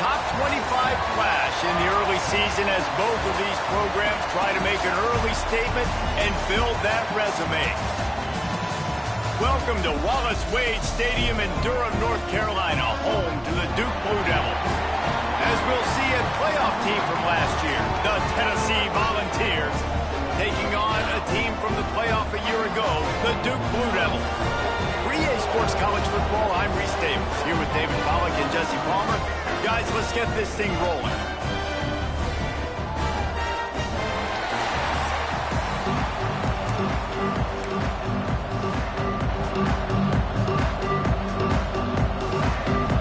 top 25 clash in the early season as both of these programs try to make an early statement and build that resume. Welcome to Wallace Wade Stadium in Durham, North Carolina, home to the Duke Blue Devils. As we'll see, a playoff team from last year, the Tennessee Volunteers, taking on a team from the playoff a year ago, the Duke Blue Devils. For EA Sports College Football, I'm Reese Davis, here with David Pollack and Jesse Palmer. Guys, let's get this thing rolling.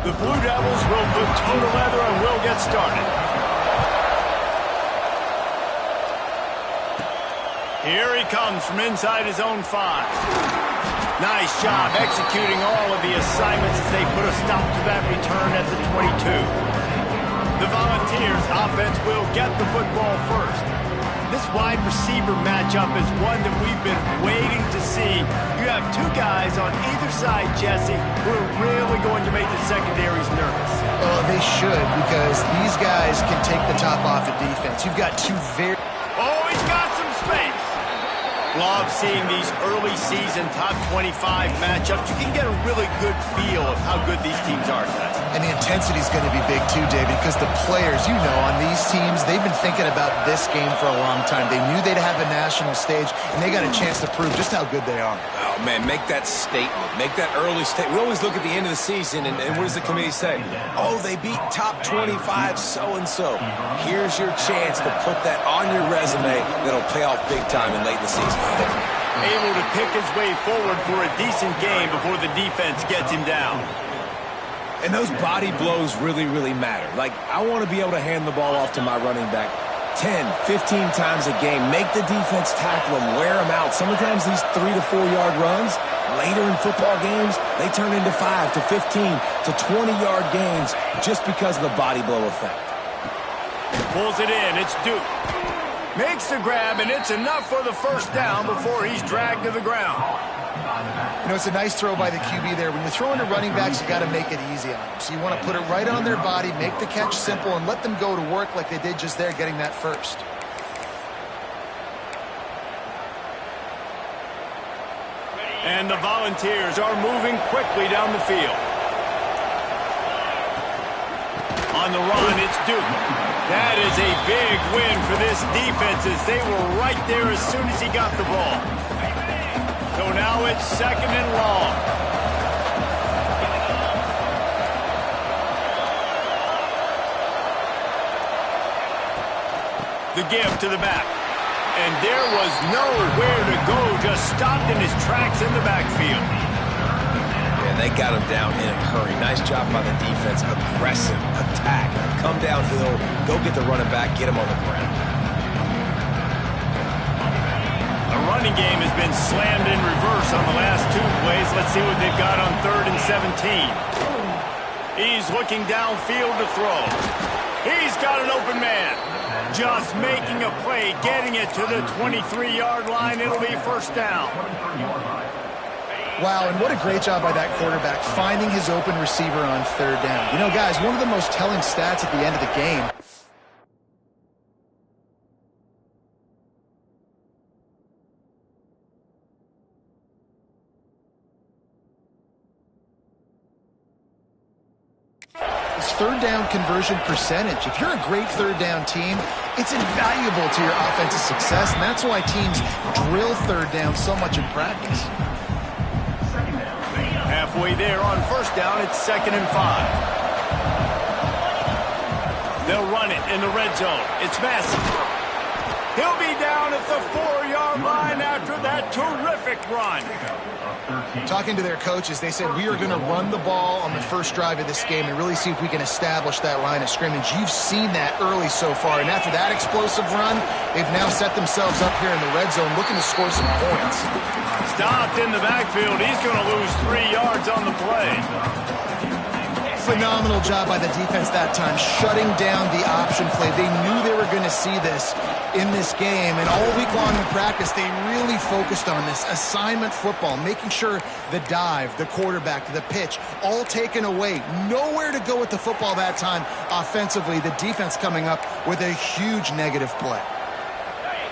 The Blue Devils will put toe to leather and will get started. Here he comes from inside his own 5. Nice job executing all of the assignments as they put a stop to that return at the 22. The Volunteers offense will get the football first. This wide receiver matchup is one that we've been waiting to see. You have two guys on either side, Jesse, who are really going to make the secondaries nervous. Well, they should, because these guys can take the top off of defense. You've got two very... Oh, he's got some space. Love seeing these early season top 25 matchups. You can get a really good feel of how good these teams are, guys. And the intensity is going to be big too, David, because the players, you know, on these teams, they've been thinking about this game for a long time. They knew they'd have a national stage, and they got a chance to prove just how good they are. Oh, man, make that statement. Make that early statement. We always look at the end of the season, and what does the committee say? Oh, they beat top 25 so-and-so. Here's your chance to put that on your resume that'll pay off big time in late in the season. Able to pick his way forward for a decent game before the defense gets him down. And those body blows really, really matter. Like, I want to be able to hand the ball off to my running back 10, 15 times a game. Make the defense tackle him, wear him out. Sometimes these 3 to 4 yard runs, later in football games, they turn into 5 to 15 to 20 yard gains just because of the body blow effect. Pulls it in, it's Duke. Makes the grab, and it's enough for the first down before he's dragged to the ground. You know, it's a nice throw by the QB there. When you're throwing to running backs, you got to make it easy on them. So you want to put it right on their body, make the catch simple, and let them go to work like they did just there, getting that first. And the Volunteers are moving quickly down the field. On the run, it's Duke. That is a big win for this defense as they were right there as soon as he got the ball. So now it's 2nd and long. The give to the back. And there was nowhere to go, just stopped in his tracks in the backfield. They got him down in a hurry. Nice job by the defense. Aggressive attack. Come downhill. Go get the running back. Get him on the ground. The running game has been slammed in reverse on the last 2 plays. Let's see what they've got on 3rd and 17. He's looking downfield to throw. He's got an open man. Just making a play, getting it to the 23-yard line. It'll be first down. Wow, and what a great job by that quarterback, finding his open receiver on 3rd down. You know, guys, one of the most telling stats at the end of the game. It's 3rd down conversion percentage. If you're a great 3rd down team, it's invaluable to your offensive success, and that's why teams drill 3rd down so much in practice. Halfway there on first down, it's 2nd and 5. They'll run it in the red zone. It's Massey. He'll be down at the 4-yard line after that terrific run. Talking to their coaches, they said, we are going to run the ball on the first drive of this game and really see if we can establish that line of scrimmage. You've seen that early so far, and after that explosive run, they've now set themselves up here in the red zone looking to score some points. Stopped in the backfield. He's going to lose 3 yards on the play. Phenomenal job by the defense that time, shutting down the option play. They knew they were going to see this in this game, and all week long in practice, they really focused on this assignment football, making sure the dive, the quarterback, the pitch, all taken away. Nowhere to go with the football that time offensively. The defense coming up with a huge negative play.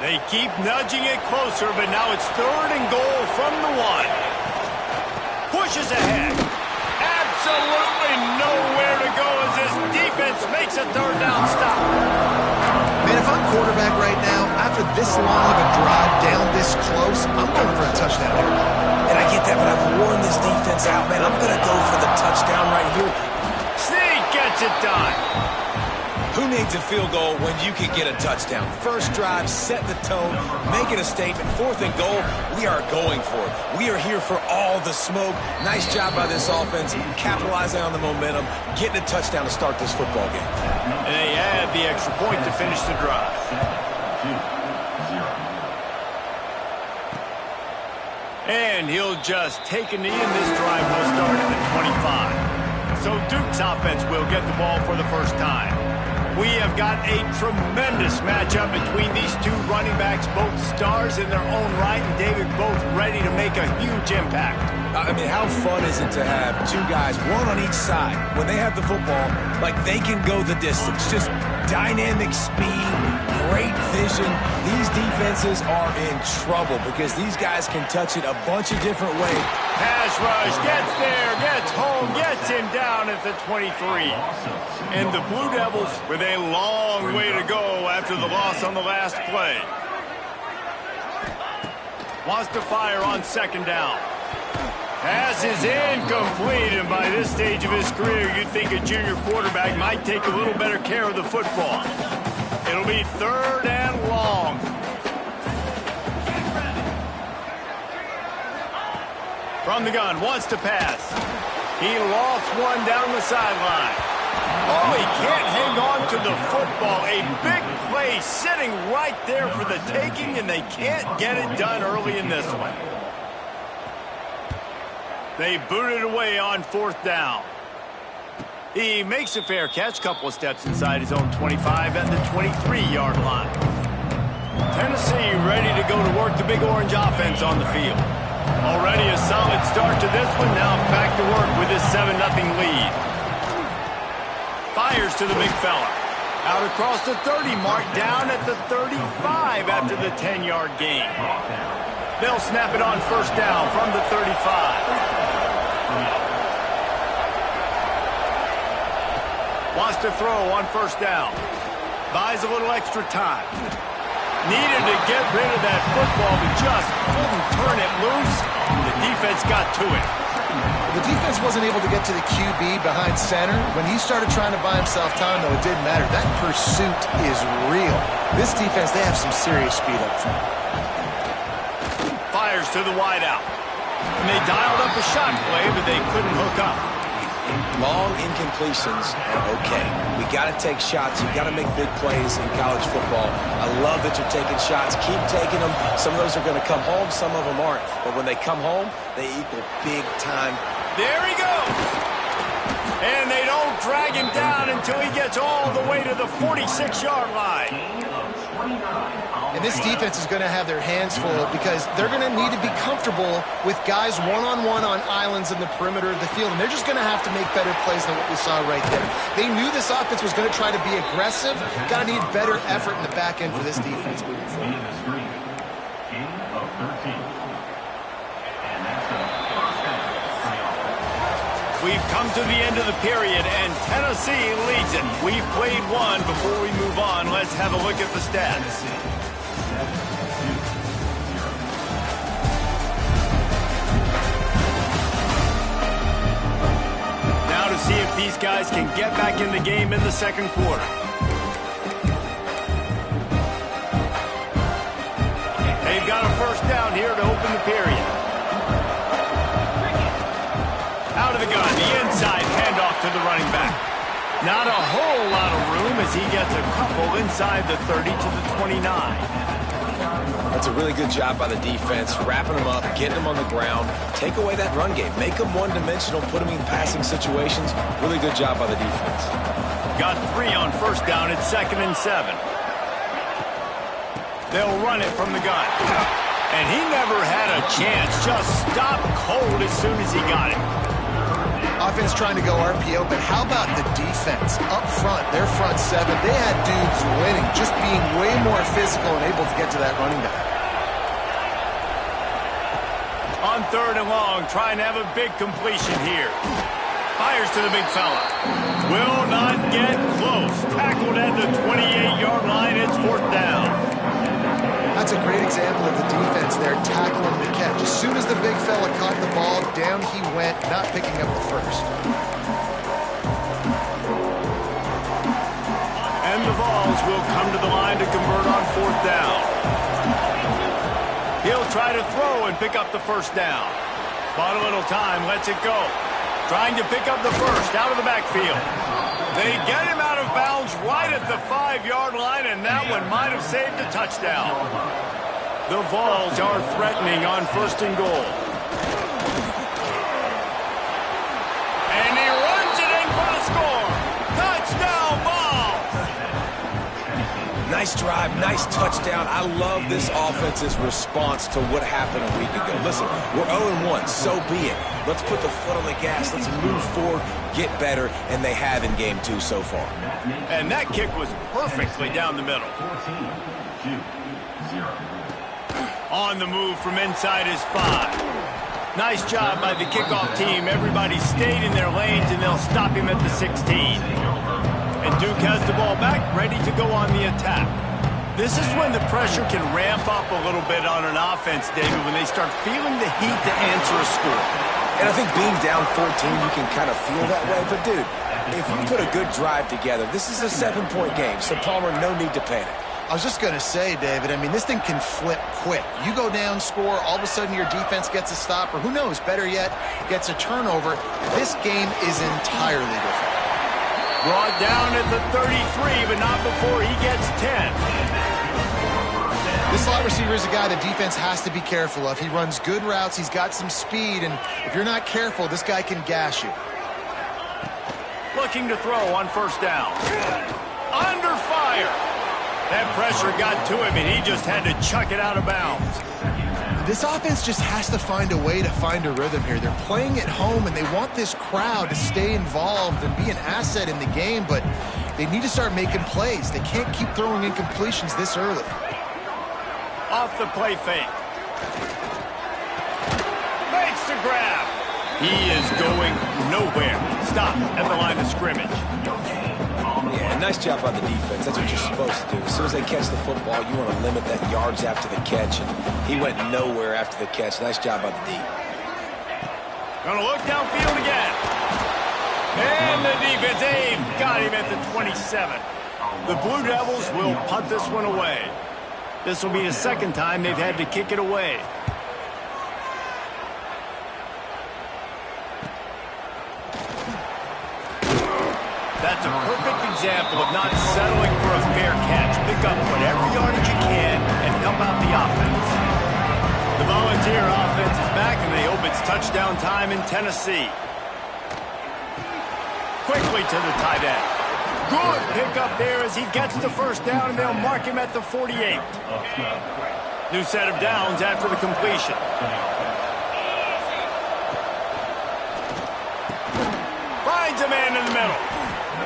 They keep nudging it closer, but now it's 3rd and goal from the 1. Pushes ahead. Absolutely nowhere to go as this defense makes a 3rd down stop. Man, if I'm quarterback right now, after this long of a drive down this close, I'm going for a touchdown here. And I get that, but I've worn this defense out, man. I'm going to go for the touchdown right here. Sneak gets it done. Who needs a field goal when you can get a touchdown? First drive, set the tone, making a statement. 4th and goal, we are going for it. We are here for all the smoke. Nice job by this offense, capitalizing on the momentum, getting a touchdown to start this football game. And they add the extra point to finish the drive. And he'll just take a knee, and this drive will start at the 25. So Duke's offense will get the ball for the first time. We have got a tremendous matchup between these two running backs, both stars in their own right, and David, both ready to make a huge impact. I mean, how fun is it to have two guys, one on each side, when they have the football, like they can go the distance. Just dynamic speed, great vision. These defenses are in trouble because these guys can touch it a bunch of different ways. Pass rush, gets there, gets home, gets him down at the 23. And the Blue Devils with a long way to go after the loss on the last play. Wants to fire on 2nd down. Pass is incomplete, and by this stage of his career, you'd think a junior quarterback might take a little better care of the football. It'll be 3rd and long. From the gun, wants to pass. He lost one down the sideline. Oh, he can't hang on to the football. A big play sitting right there for the taking, and they can't get it done early in this one. They boot it away on 4th down. He makes a fair catch, couple of steps inside his own 25 at the 23-yard line. Tennessee ready to go to work the Big Orange offense on the field. Already a solid start to this one. Now back to work with his 7-0 lead. Fires to the big fella. Out across the 30 mark, down at the 35 after the 10-yard gain. They'll snap it on 1st down from the 35. Wants to throw on 1st down. Buys a little extra time. Needed to get rid of that football, but just couldn't turn it loose. The defense got to it. The defense wasn't able to get to the QB behind center. When he started trying to buy himself time, though, it didn't matter. That pursuit is real. This defense, they have some serious speed up front. Fires to the wideout. And they dialed up a shot play, but they couldn't hook up. Long incompletions are okay. We got to take shots. You got to make big plays in college football. I love that you're taking shots. Keep taking them. Some of those are going to come home. Some of them aren't. But when they come home, they equal big time. There he goes. And they don't drag him down until he gets all the way to the 46-yard line. And this defense is going to have their hands full because they're going to need to be comfortable with guys one-on-one on islands in the perimeter of the field. And they're just going to have to make better plays than what we saw right there. They knew this offense was going to try to be aggressive. Got to need better effort in the back end for this defense moving forward. We've come to the end of the period, and Tennessee leads it. We've played one. Before we move on, let's have a look at the stats. Now to see if these guys can get back in the game in the 2nd quarter. They've got a 1st down here to open the period. Out of the gun, the inside handoff to the running back. Not a whole lot of room as he gets a couple inside the 30 to the 29. That's a really good job by the defense, wrapping them up, getting them on the ground. Take away that run game. Make them one-dimensional, put them in passing situations. Really good job by the defense. Got 3 on first down. It's 2nd and 7. They'll run it from the gun. And he never had a chance. Just stopped cold as soon as he got it. Offense trying to go RPO, but how about the defense? Up front, their front 7, they had dudes winning, just being way more physical and able to get to that running back. On 3rd and long, trying to have a big completion here. Fires to the big fella. Will not get close. Tackled at the 28-yard line. It's 4th down. That's a great example of the defense there tackling the catch. As soon as the big fella caught the ball, down he went, not picking up the first. And the Vols will come to the line to convert on 4th down. He'll try to throw and pick up the first down. Bought a little time, lets it go. Trying to pick up the first out of the backfield. They get him out of bounds right at the 5-yard line, and that one might have saved a touchdown. The Vols are threatening on 1st and goal. And he runs it in for the score. Touchdown, Vols! Nice drive, nice touchdown. I love this offense's response to what happened a week ago. Listen, we're 0-1, so be it. Let's put the foot on the gas. Let's move forward, get better, and they have in game 2 so far. And that kick was perfectly down the middle. On the move from inside his 5. Nice job by the kickoff team. Everybody stayed in their lanes, and they'll stop him at the 16. And Duke has the ball back, ready to go on the attack. This is when the pressure can ramp up a little bit on an offense, David, when they start feeling the heat to answer a score. And I think being down 14, you can kind of feel that way. But, dude, if you put a good drive together, this is a 7-point game. So, Palmer, no need to panic. I was just going to say, David, I mean, this thing can flip quick. You go down, score, all of a sudden your defense gets a stop, or who knows, better yet, gets a turnover. This game is entirely different. Brought down at the 33, but not before he gets 10. This slot receiver is a guy the defense has to be careful of. He runs good routes, he's got some speed, and if you're not careful, this guy can gash you. Looking to throw on 1st down. Under fire. That pressure got to him, and he just had to chuck it out of bounds. This offense just has to find a way to find a rhythm here. They're playing at home, and they want this crowd to stay involved and be an asset in the game, but they need to start making plays. They can't keep throwing incompletions this early. Off the play fake. Makes the grab. He is going nowhere. Stop at the line of scrimmage. Yeah, nice job by the defense. That's what you're supposed to do. As soon as they catch the football, you want to limit that yards after the catch, and he went nowhere after the catch. Nice job by the D. Gonna look downfield again. And the defense, they've got him at the 27. The Blue Devils will punt this one away. This will be the 2nd time they've had to kick it away. That's a perfect example of not settling for a fair catch. Pick up whatever yardage you can and help out the offense. The Volunteer offense is back, and they hope it's touchdown time in Tennessee. Quickly to the tight end. Good pickup there as he gets the 1st down, and they'll mark him at the 48. New set of downs after the completion. Finds a man in the middle.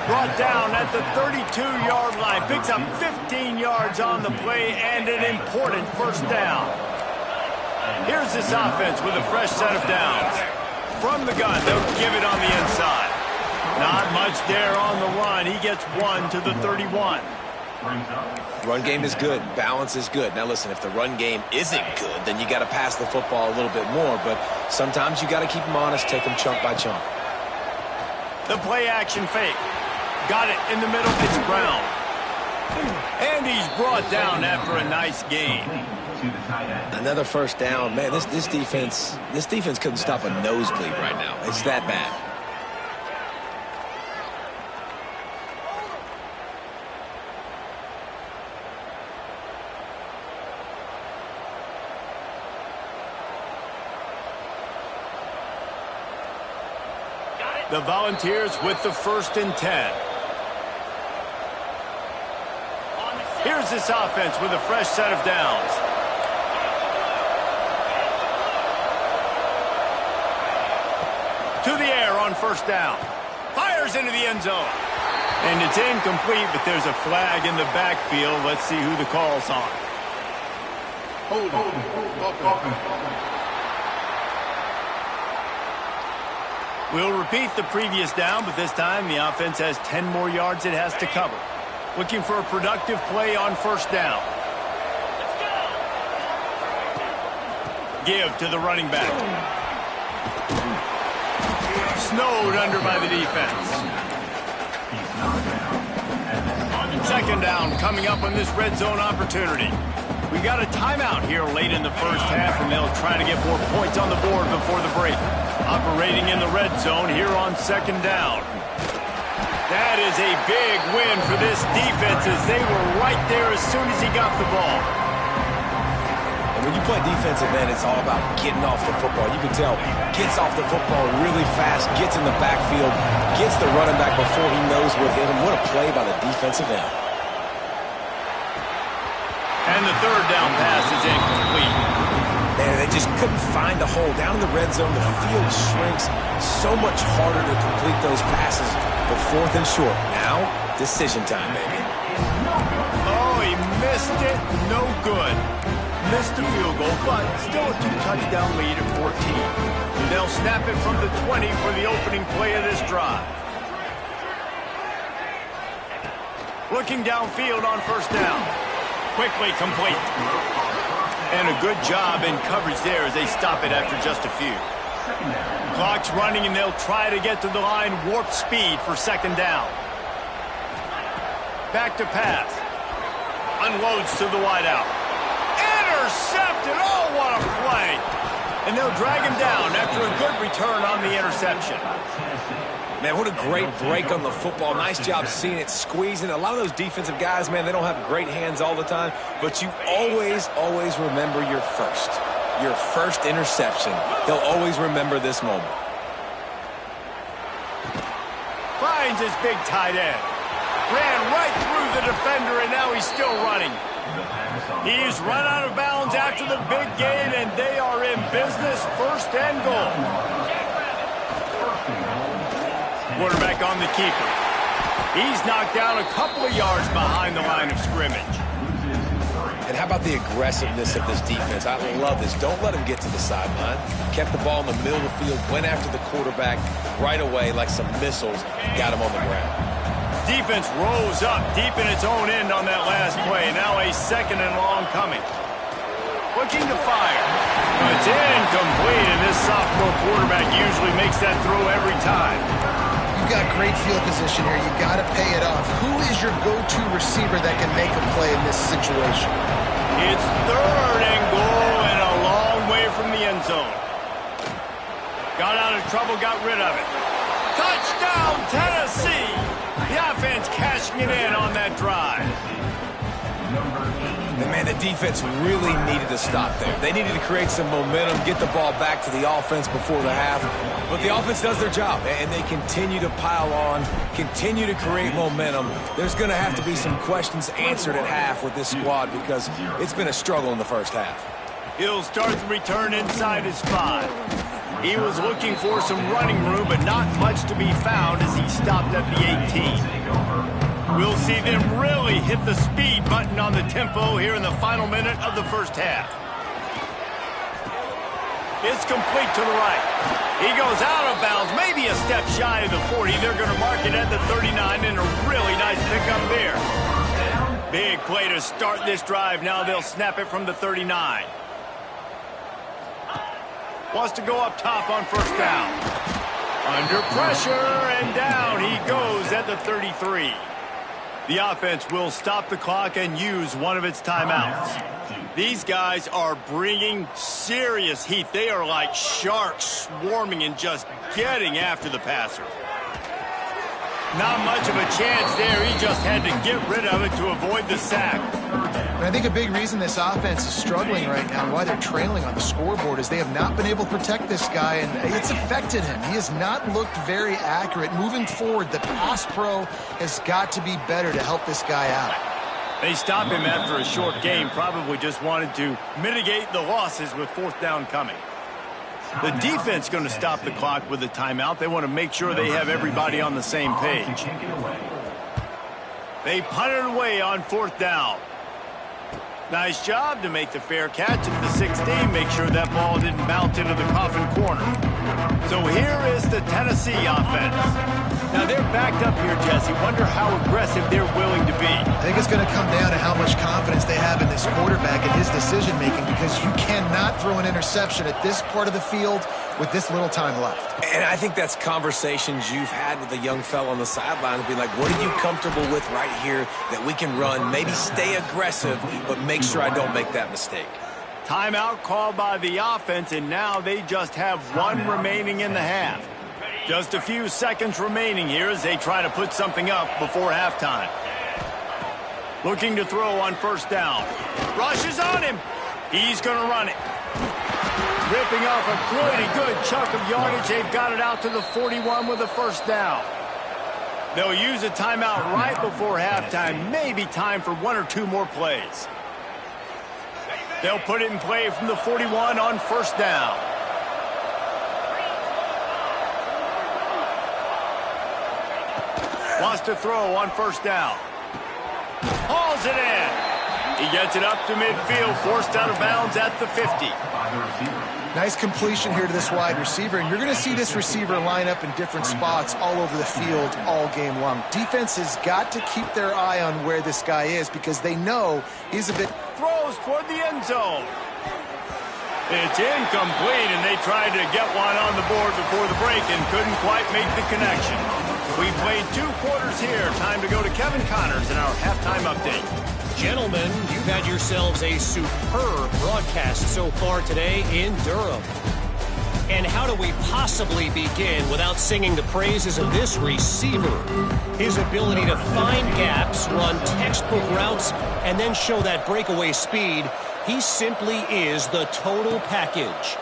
Brought down at the 32-yard line. Picks up 15 yards on the play and an important 1st down. Here's this offense with a fresh set of downs. From the gun, they'll give it on the inside. Not much there on the run. He gets 1 to the 31. Run game is good. Balance is good. Now, listen, if the run game isn't good, then you got to pass the football a little bit more. But sometimes you got to keep them honest, take them chunk by chunk. The play-action fake. Got it in the middle. It's Brown. And he's brought down after a nice gain. Another 1st down. Man, this defense couldn't stop a nosebleed right now. It's that bad. The Volunteers with the 1st and 10. Here's this offense with a fresh set of downs. To the air on 1st down. Fires into the end zone. And it's incomplete, but there's a flag in the backfield. Let's see who the call's on. We'll repeat the previous down, but this time the offense has 10 more yards it has to cover. Looking for a productive play on 1st down. Give to the running back. Snowed under by the defense. 2nd down coming up on this red zone opportunity. We got a timeout here late in the 1st half, and they'll try to get more points on the board before the break. Operating in the red zone here on 2nd down. That is a big win for this defense as they were right there as soon as he got the ball. And when you play defensive end, it's all about getting off the football. You can tell, gets off the football really fast, gets in the backfield, gets the running back before he knows what hit him. What a play by the defensive end. And the 3rd down pass is incomplete. Man, they just couldn't find a hole. Down in the red zone, the field shrinks. So much harder to complete those passes. But 4th and short. Now, decision time, baby. Oh, he missed it. No good. Missed the field goal, but still a 2-touchdown lead at 14. They'll snap it from the 20 for the opening play of this drive. Looking downfield on 1st down. Quickly complete. And a good job in coverage there as they stop it after just a few. Clock's running, and they'll try to get to the line warp speed for 2nd down. Back to pass. Unloads to the wideout. Intercepted! Oh, what a play! And they'll drag him down after a good return on the interception. Man, what a great break on the football. Nice job seeing it, squeezing. A lot of those defensive guys, man, they don't have great hands all the time, but you always, always remember your first interception. They'll always remember this moment. Finds his big tight end. Ran right through the defender, and now he's still running. He's run out of bounds after the big gain, and they are in business. 1st and goal. Quarterback on the keeper. He's knocked down a couple of yards behind the line of scrimmage. And how about the aggressiveness of this defense? I love this. Don't let him get to the sideline. Kept the ball in the middle of the field, went after the quarterback right away like some missiles, got him on the ground. Defense rose up deep in its own end on that last play. Now a 2nd and long coming. Looking to fire. It's incomplete, and this sophomore quarterback usually makes that throw every time. You've got great field position here. You got to pay it off. Who is your go-to receiver that can make a play in this situation? It's 3rd and goal and a long way from the end zone. Got out of trouble, got rid of it. Touchdown, Tennessee! The offense cashing it in on that drive. And man, the defense really needed to stop there. They needed to create some momentum, get the ball back to the offense before the half. But the offense does their job, and they continue to pile on, continue to create momentum. There's going to have to be some questions answered at half with this squad because it's been a struggle in the 1st half. He'll start the return inside his 5. He was looking for some running room, but not much to be found as he stopped at the 18. We'll see them really hit the speed button on the tempo here in the final minute of the 1st half. It's complete to the right. He goes out of bounds, maybe a step shy of the 40. They're going to mark it at the 39, and a really nice pickup there. Big play to start this drive. Now they'll snap it from the 39. Wants to go up top on 1st down. Under pressure, and down he goes at the 33. The offense will stop the clock and use one of its timeouts. These guys are bringing serious heat. They are like sharks swarming and just getting after the passer. Not much of a chance there. He just had to get rid of it to avoid the sack. And I think a big reason this offense is struggling right now and why they're trailing on the scoreboard is they have not been able to protect this guy, and it's affected him. He has not looked very accurate. Moving forward, the pass pro has got to be better to help this guy out. They stop him after a short game, probably just wanted to mitigate the losses with 4th down coming. The defense going to stop the clock with a timeout. They want to make sure they have everybody on the same page. They punt it away on 4th down. Nice job to make the fair catch at the 16. Make sure that ball didn't bounce into the coffin corner. So here is the Tennessee offense. Now they're backed up here, Jesse. Wonder how aggressive they're willing to be. I think it's going to come down to how much confidence they have in this quarterback and his decision-making, because you cannot throw an interception at this part of the field with this little time left. And I think that's conversations you've had with a young fella on the sidelines, be like, what are you comfortable with right here that we can run? Maybe stay aggressive, but make sure I don't make that mistake. Timeout called by the offense, and now they just have 1 remaining in the half. Just a few seconds remaining here as they try to put something up before halftime. Looking to throw on 1st down. Rush is on him. He's going to run it. Ripping off a pretty good chunk of yardage. They've got it out to the 41 with a 1st down. They'll use a timeout right before halftime. Maybe time for 1 or 2 more plays. They'll put it in play from the 41 on 1st down. Wants to throw on 1st down. Hauls it in. He gets it up to midfield, forced out of bounds at the 50. Nice completion here to this wide receiver, and you're going to see this receiver line up in different spots all over the field all game long. Defense has got to keep their eye on where this guy is, because they know he's a bit... Throws toward the end zone. It's incomplete, and they tried to get one on the board before the break and couldn't quite make the connection. We played 2 quarters here. Time to go to Kevin Connors in our halftime update. Gentlemen, you've had yourselves a superb broadcast so far today in Durham. And how do we possibly begin without singing the praises of this receiver? His ability to find gaps, run textbook routes, and then show that breakaway speed. He simply is the total package.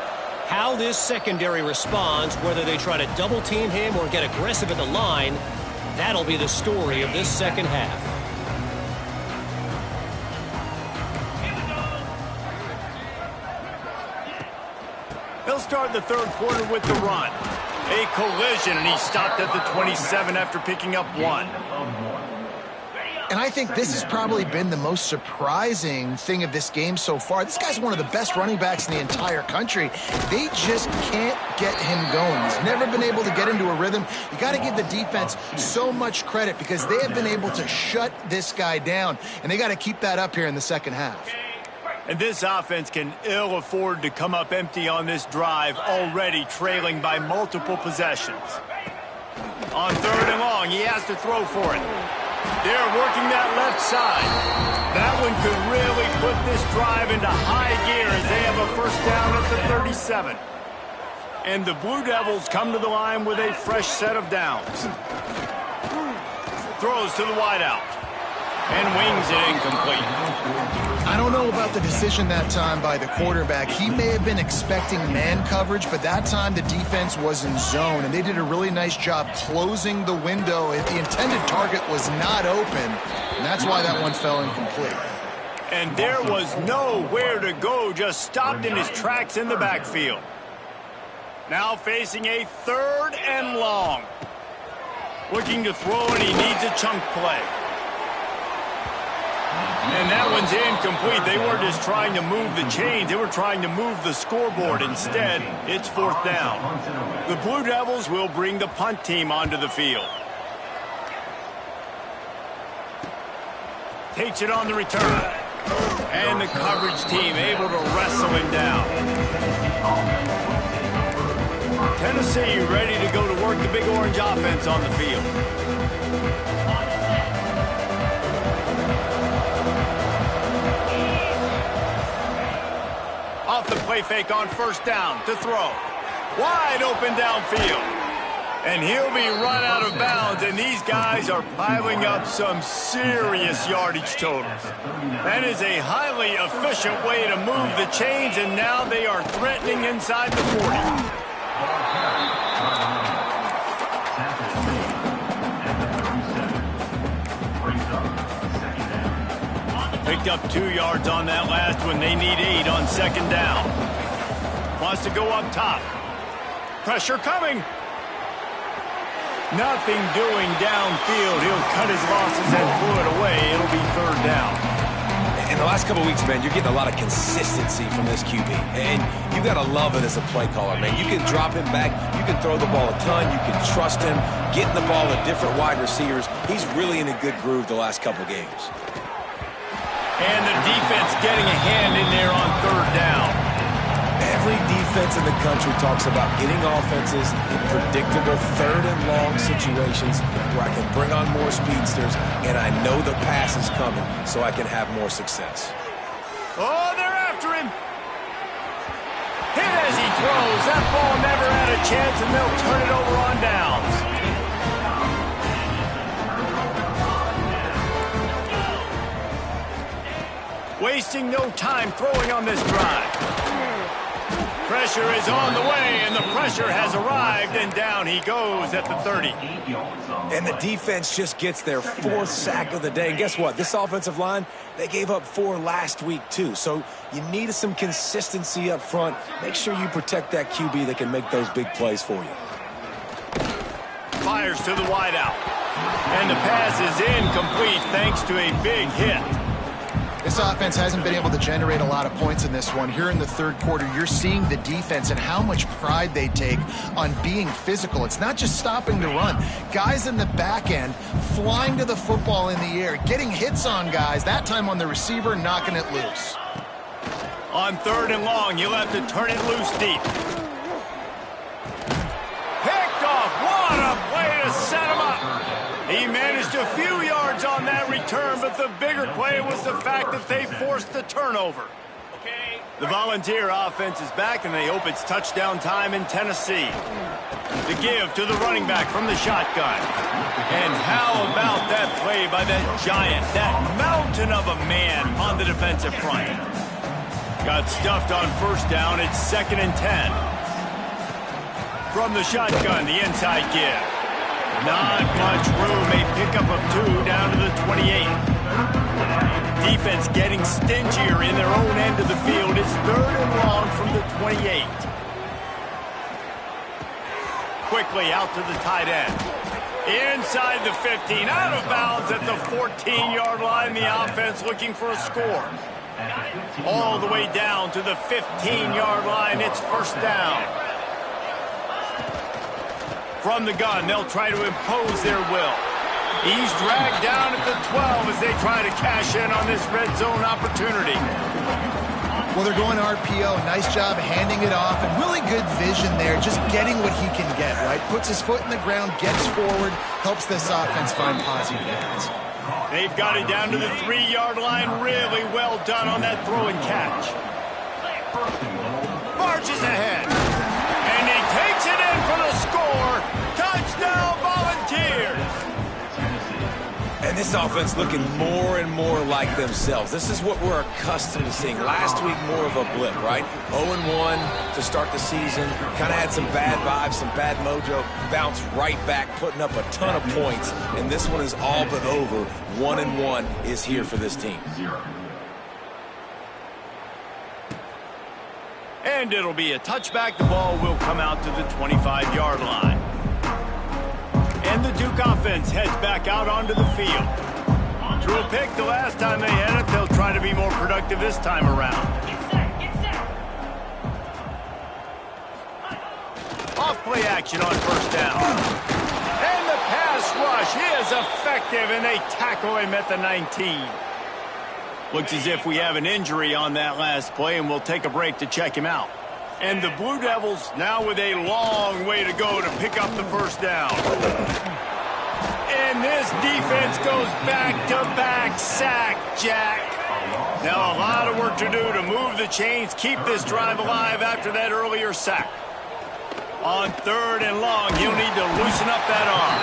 How this secondary responds, whether they try to double team him or get aggressive at the line, that'll be the story of this second half. He'll start the 3rd quarter with the run. A collision, and he stopped at the 27 after picking up 1. And I think this has probably been the most surprising thing of this game so far. This guy's one of the best running backs in the entire country. They just can't get him going. He's never been able to get into a rhythm. You got to give the defense so much credit, because they have been able to shut this guy down, and they got to keep that up here in the second half. And this offense can ill afford to come up empty on this drive, already trailing by multiple possessions. On 3rd and long, he has to throw for it. They're working that left side. That one could really put this drive into high gear as they have a 1st down at the 37. And the Blue Devils come to the line with a fresh set of downs. Throws to the wideout. And wings it incomplete. I don't know about the decision that time by the quarterback. He may have been expecting man coverage, but that time the defense was in zone, and they did a really nice job closing the window. The intended target was not open, and that's why that one fell incomplete. And there was nowhere to go, just stopped in his tracks in the backfield. Now facing a 3rd and long. Looking to throw, and he needs a chunk play. And that one's incomplete. They weren't just trying to move the chains. They were trying to move the scoreboard. Instead, it's 4th down. The Blue Devils will bring the punt team onto the field. Takes it on the return. And the coverage team able to wrestle him down. Tennessee ready to go to work the Big Orange offense on the field. Off the play fake on 1st down to throw. Wide open downfield. And he'll be run out of bounds, and these guys are piling up some serious yardage totals. That is a highly efficient way to move the chains, and now they are threatening inside the 40. Picked up 2 yards on that last one. They need 8 on second down. Wants to go up top. Pressure coming. Nothing doing downfield. He'll cut his losses and pull it away. It'll be third down. In the last couple of weeks, man, you're getting a lot of consistency from this QB. And you got to love it as a play caller, man. You can drop him back. You can throw the ball a ton. You can trust him. Getting the ball to different wide receivers. He's really in a good groove the last couple games. And the defense getting a hand in there on third down. Every defense in the country talks about getting offenses in predictable third and long situations where I can bring on more speedsters and I know the pass is coming so I can have more success. Oh, they're after him. Hit as he throws. That ball never had a chance, and they'll turn it over on downs. Wasting no time throwing on this drive. Pressure is on the way, and the pressure has arrived, and down he goes at the 30. And the defense just gets their 4th sack of the day. And guess what? This offensive line, they gave up 4 last week, too. So you need some consistency up front. Make sure you protect that QB that can make those big plays for you. Fires to the wideout. And the pass is incomplete thanks to a big hit. This offense hasn't been able to generate a lot of points in this one. Here in the third quarter, you're seeing the defense and how much pride they take on being physical. It's not just stopping the run. Guys in the back end flying to the football in the air, getting hits on guys, that time on the receiver, knocking it loose. On third and long, you'll have to turn it loose deep. Picked off. What a play to set him up. He managed a few yards on that return, but the bigger play was the fact that they forced the turnover. The Volunteer offense is back, and they hope it's touchdown time in Tennessee. The give to the running back from the shotgun. And how about that play by that giant, that mountain of a man on the defensive front? Got stuffed on first down. It's 2nd and 10. From the shotgun, the inside give. Not much room. A pickup of 2 down to the 28. Defense getting stingier in their own end of the field. It's 3rd and long from the 28. Quickly out to the tight end. Inside the 15. Out of bounds at the 14-yard line. The offense looking for a score. All the way down to the 15-yard line. It's first down. From the gun, they'll try to impose their will. He's dragged down at the 12 as they try to cash in on this red zone opportunity. Well, they're going RPO. Nice job handing it off, and really good vision there, just getting what he can get, right? Puts his foot in the ground, gets forward, helps this offense find positive yards. They've got it down to the 3-yard line. Really well done on that throw and catch. Marches ahead. And he takes it in for the score. Touchdown, Volunteers. And this offense looking more and more like themselves. This is what we're accustomed to seeing. Last week, more of a blip, right? 0-1 to start the season. Kind of had some bad vibes, some bad mojo. Bounced right back, putting up a ton of points. And this one is all but over. 1-1 is here for this team. And it'll be a touchback. The ball will come out to the 25-yard line. And the Duke offense heads back out onto the field. Threw a pick the last time they had it. They'll try to be more productive this time around. Off play action on first down. And the pass rush is effective, and they tackle him at the 19. Looks as if we have an injury on that last play, and we'll take a break to check him out. And the Blue Devils now with a long way to go to pick up the first down. And this defense goes back-to-back sack, Jack. Now a lot of work to do to move the chains, keep this drive alive after that earlier sack. On 3rd and long, he'll need to loosen up that arm.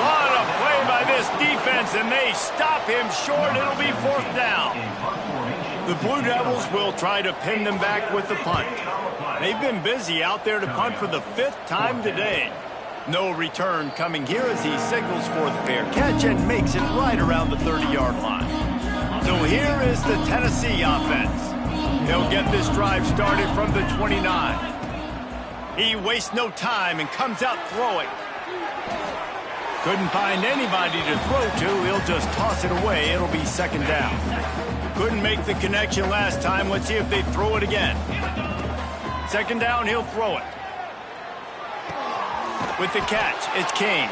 What a play by this defense, and they stop him short. It'll be 4th down. The Blue Devils will try to pin them back with the punt. They've been busy out there to punt for the 5th time today. No return coming here as he signals for the fair catch and makes it right around the 30-yard line. So here is the Tennessee offense. They'll get this drive started from the 29. He wastes no time and comes out throwing. Couldn't find anybody to throw to. He'll just toss it away. It'll be 2nd down. Couldn't make the connection last time. Let's see if they throw it again. 2nd down, he'll throw it. With the catch, it's King.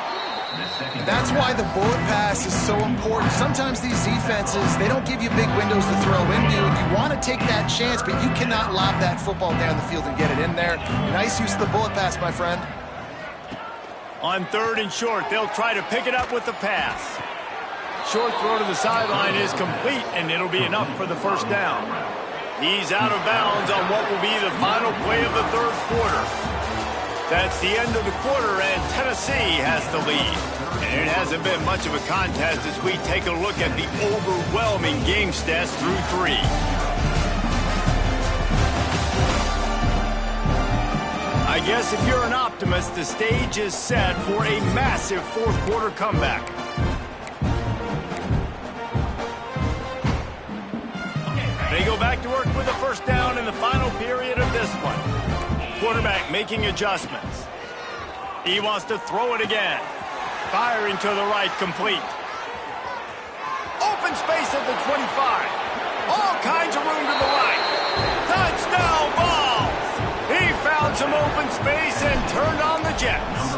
That's why the bullet pass is so important. Sometimes these defenses, they don't give you big windows to throw into, and you want to take that chance, but you cannot lob that football down the field and get it in there. Nice use of the bullet pass, my friend. On 3rd and short, they'll try to pick it up with the pass. Short throw to the sideline is complete, and it'll be enough for the 1st down. He's out of bounds on what will be the final play of the 3rd quarter. That's the end of the quarter, and Tennessee has the lead. And it hasn't been much of a contest as we take a look at the overwhelming game stats through 3. I guess if you're an optimist, the stage is set for a massive 4th quarter comeback. They go back to work with a 1st down in the final period of this one. Quarterback making adjustments. He wants to throw it again. Firing to the right, complete. Open space at the 25. All kinds of room to the right. Touchdown balls! He found some open space and turned on the Jets.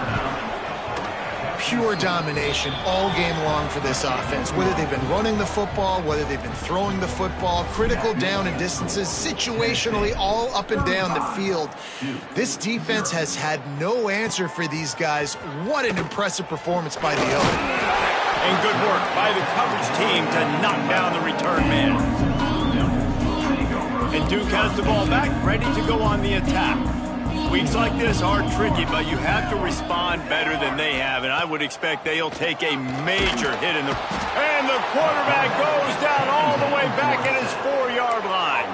Pure domination all game long for this offense. Whether they've been running the football, whether they've been throwing the football, critical down and distances, situationally all up and down the field. This defense has had no answer for these guys. What an impressive performance by the O. And good work by the coverage team to knock down the return man. And Duke has the ball back, ready to go on the attack. Weeks like this are tricky, but you have to respond better than they have, and I would expect they'll take a major hit in the... And the quarterback goes down all the way back at his 4-yard line.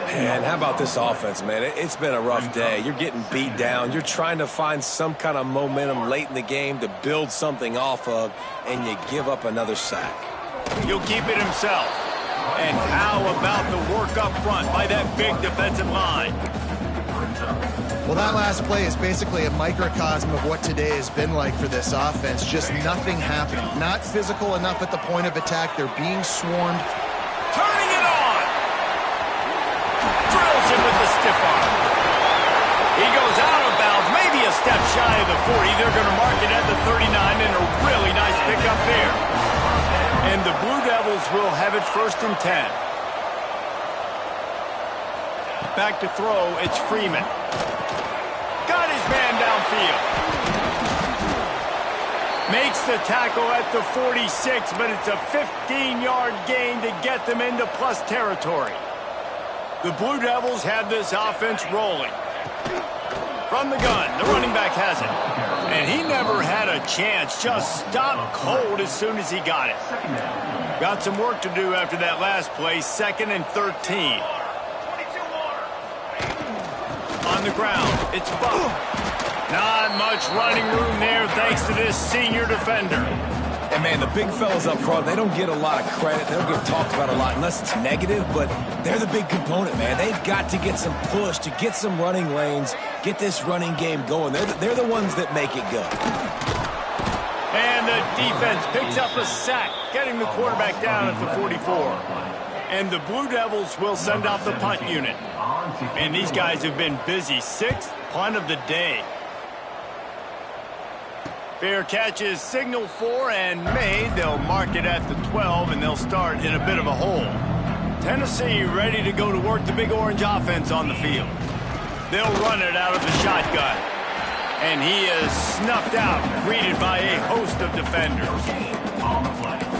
Man, how about this offense, man? It's been a rough day. You're getting beat down. You're trying to find some kind of momentum late in the game to build something off of, and you give up another sack. He'll keep it himself. And how about the work up front by that big defensive line? Well, that last play is basically a microcosm of what today has been like for this offense. Just nothing happening. Not physical enough at the point of attack. They're being swarmed. Turning it on! Drills him with the stiff arm. He goes out of bounds, maybe a step shy of the 40. They're going to mark it at the 39, and a really nice pickup there. And the Blue Devils will have it 1st and 10. Back to throw, it's Freeman. Got his man downfield. Makes the tackle at the 46, but it's a 15-yard gain to get them into plus territory. The Blue Devils have this offense rolling. From the gun, the running back has it. And he never had a chance, just stopped cold as soon as he got it. Got some work to do after that last play, 2nd and 13. On the ground, it's Buck. Not much running room there thanks to this senior defender. And, man, the big fellas up front, they don't get a lot of credit. They don't get talked about a lot unless it's negative, but they're the big component, man. They've got to get some push to get some running lanes, get this running game going. They're the ones that make it go. And the defense picks up a sack, getting the quarterback down at the 44. And the Blue Devils will send out the punt unit. And these guys have been busy. 6th punt of the day. Fair catch is signaled for and made. They'll mark it at the 12, and they'll start in a bit of a hole. Tennessee ready to go to work the Big Orange offense on the field. They'll run it out of the shotgun. And he is snuffed out, greeted by a host of defenders.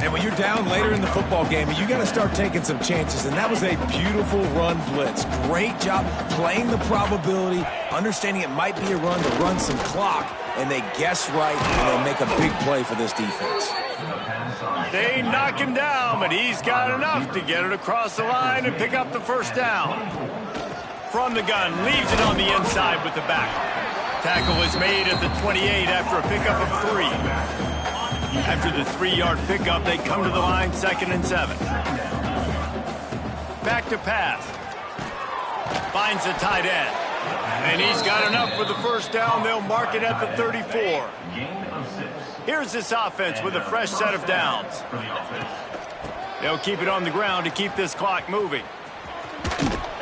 And when you're down later in the football game, you got to start taking some chances. And that was a beautiful run blitz. Great job playing the probability, understanding it might be a run to run some clock. And they guess right, and they make a big play for this defense. They knock him down, but he's got enough to get it across the line and pick up the first down. From the gun, leaves it on the inside with the back. Tackle is made at the 28 after a pickup of 3. After the 3-yard pickup, they come to the line 2nd and 7. Back to pass. Finds the tight end. And he's got enough for the first down. They'll mark it at the 34. Here's this offense with a fresh set of downs. They'll keep it on the ground to keep this clock moving.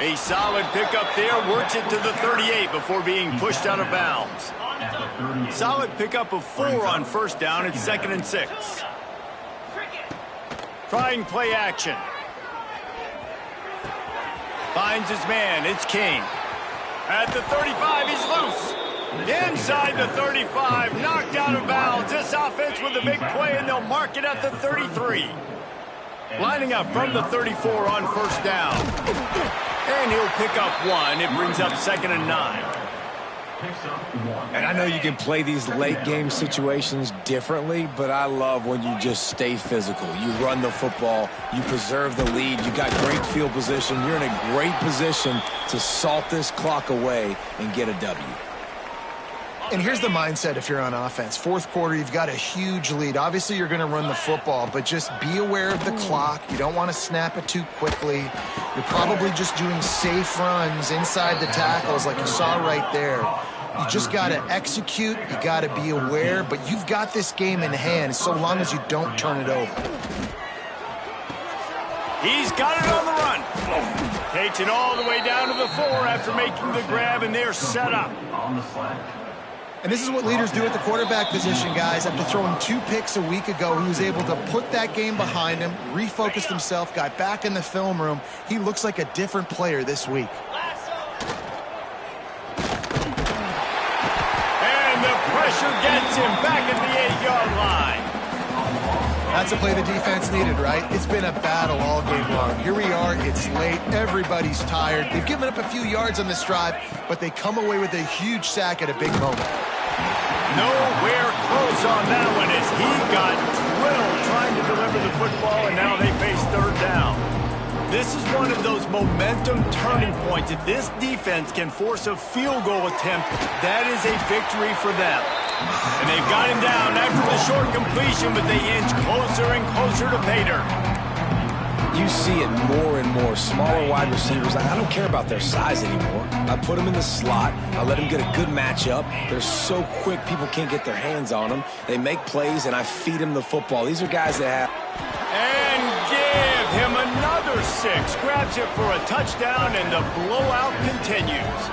A solid pickup there, works it to the 38 before being pushed out of bounds. Solid pickup of 4 on first down. It's 2nd and 6. Trying play action. Finds his man. It's King. At the 35, he's loose. Inside the 35, knocked out of bounds. This offense with a big play, and they'll mark it at the 33. Lining up from the 34 on first down. And he'll pick up 1. It brings up 2nd and 9. And I know you can play these late game situations differently, but I love when you just stay physical. You run the football, you preserve the lead, you got great field position, you're in a great position to salt this clock away and get a W. And here's the mindset if you're on offense. Fourth quarter, you've got a huge lead. Obviously, you're going to run the football, but just be aware of the clock. You don't want to snap it too quickly. You're probably just doing safe runs inside the tackles like you saw right there. You just got to execute. You got to be aware, but you've got this game in hand so long as you don't turn it over. He's got it on the run. Takes it all the way down to the 4 after making the grab, and they're set up. And this is what leaders do at the quarterback position, guys. After throwing 2 picks a week ago, he was able to put that game behind him, refocused himself, got back in the film room. He looks like a different player this week. And the pressure gets him back at the 8-yard line. That's a play the defense needed, right? It's been a battle all game long. Here we are. It's late. Everybody's tired. They've given up a few yards on this drive, but they come away with a huge sack at a big moment. Nowhere close on that one as he got drilled trying to deliver the football, and now they face 3rd down. This is one of those momentum turning points. If this defense can force a field goal attempt, that is a victory for them. And they've got him down after the short completion, but they inch closer and closer to pay dirt. You see it more and more. Smaller wide receivers, I don't care about their size anymore. I put them in the slot. I let them get a good matchup. They're so quick, people can't get their hands on them. They make plays, and I feed them the football. These are guys that have... And give him another 6. Grabs it for a touchdown, and the blowout continues.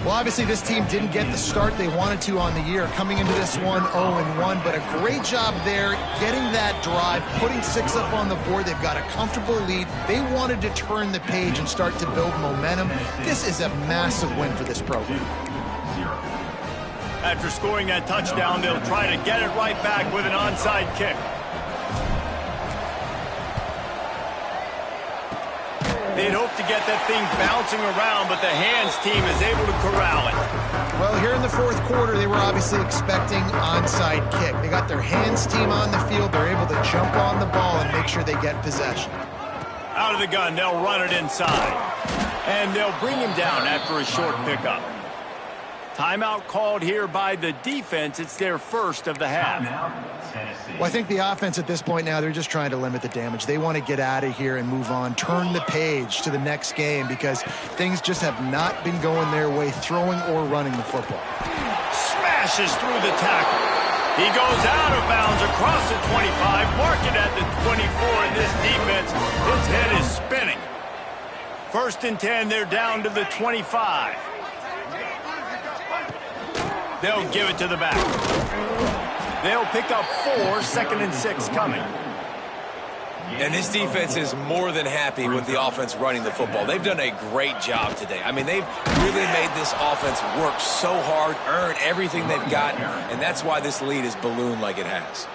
Well, obviously, this team didn't get the start they wanted to on the year, coming into this one 0-1, but a great job there getting that drive, putting 6 up on the board. They've got a comfortable lead. They wanted to turn the page and start to build momentum. This is a massive win for this program. After scoring that touchdown, they'll try to get it right back with an onside kick. They'd hoped to get that thing bouncing around, but the hands team is able to corral it. Well, here in the 4th quarter, they were obviously expecting onside kick. They got their hands team on the field. They're able to jump on the ball and make sure they get possession. Out of the gun, they'll run it inside. And they'll bring him down after a short pickup. Timeout called here by the defense. It's their first of the half. Well, I think the offense at this point now, they're just trying to limit the damage. They want to get out of here and move on, turn the page to the next game because things just have not been going their way, throwing or running the football. Smashes through the tackle. He goes out of bounds across the 25, mark it at the 24, and this defense, his head is spinning. 1st and 10, they're down to the 25. They'll give it to the back. They'll pick up 4, 2nd and 6 coming. And this defense is more than happy with the offense running the football. They've done a great job today. I mean, they've really made this offense work so hard, earn everything they've got, and that's why this lead is ballooned like it has.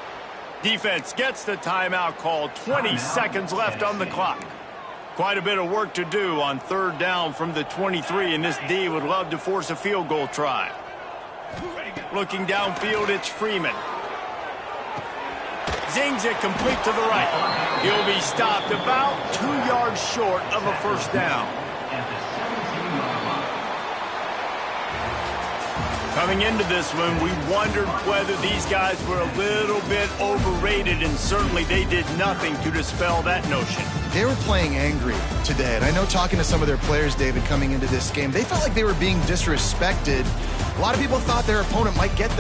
Defense gets the timeout called. 20 seconds left on the clock. Quite a bit of work to do on third down from the 23, and this D would love to force a field goal try. Looking downfield, it's Freeman. Zings it complete to the right. He'll be stopped about 2 yards short of a first down. Coming into this one, we wondered whether these guys were a little bit overrated, and certainly they did nothing to dispel that notion. They were playing angry today, and I know talking to some of their players, David, coming into this game, they felt like they were being disrespected. A lot of people thought their opponent might get them